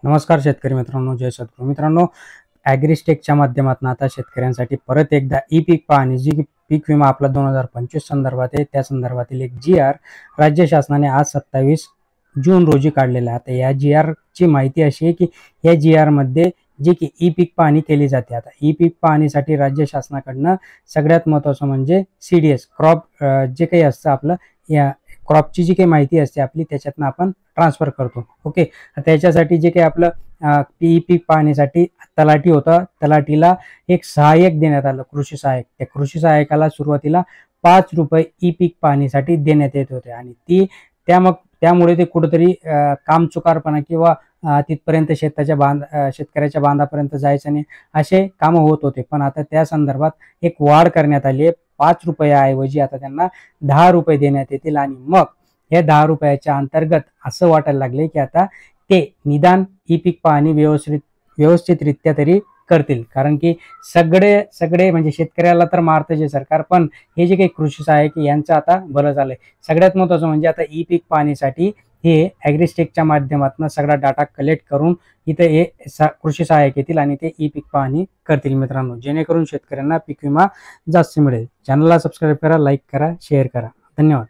नमस्कार शेतकरी मित्रांनो, जय सद्गुरू मित्रांनो. ॲग्रिस्टेकच्या माध्यमातून आता शेतकऱ्यांसाठी परत एकदा ई पीक पाहणी जी की पीक विमा आपला 2025 संदर्भात आहे, त्या संदर्भातील एक जी-आर राज्य शासनाने आज 27 जून रोजी काढलेला आहे. आता या जी-आरची माहिती अशी आहे की या जी-आरमध्ये जी की ई पीक पाहणी केली जाते. आता ई पीक पाहणीसाठी राज्य शासनाकडनं सगळ्यात महत्त्वाचं म्हणजे CDS क्रॉप जे काही असतं आपलं, या क्रॉपची जी काही माहिती असते आपली त्याच्यातनं आपण ट्रान्सफर करतो. ओके, त्याच्यासाठी जे काही आपलं ई पीक पाहणीसाठी तलाठी होता, तलाठीला एक सहाय्यक देण्यात आलं, कृषी सहाय्यक. त्या कृषी सहाय्यकाला सुरुवातीला ₹5 ई पीक पाहणीसाठी देण्यात येत होते आणि त्यामुळे ते कुठेतरी कामचुकारपणा किंवा तिथपर्यंत शेतकऱ्याच्या बांधापर्यंत जायचं नाही, असे कामं होत होते. पण आता त्या संदर्भात एक वाढ करण्यात आली आहे. ₹5 ऐवजी आता त्यांना ₹10 देण्यात येतील आणि मग या ₹10च्या अंतर्गत असं वाटायला लागले की आता ते निदान ई पीक पाहणी व्यवस्थितरित्या तरी करतील. कारण की सगळे म्हणजे शेतकऱ्याला तर मारतं जे सरकार, पण हे जे काही कृषी सहाय्यक यांचं आता बरं झालंय. सगळ्यात महत्त्वाचं म्हणजे आता ई पीक पाहणीसाठी हे ॲग्रिस्टेकच्या माध्यमातून सगळा डाटा कलेक्ट करून इथं हे कृषी सहाय्यक येतील आणि ते ई पीक पाहणी करतील मित्रांनो, जेणेकरून शेतकऱ्यांना पीक विमा जास्त मिळेल. चॅनलला सबस्क्राईब करा, लाईक करा, शेअर करा. धन्यवाद.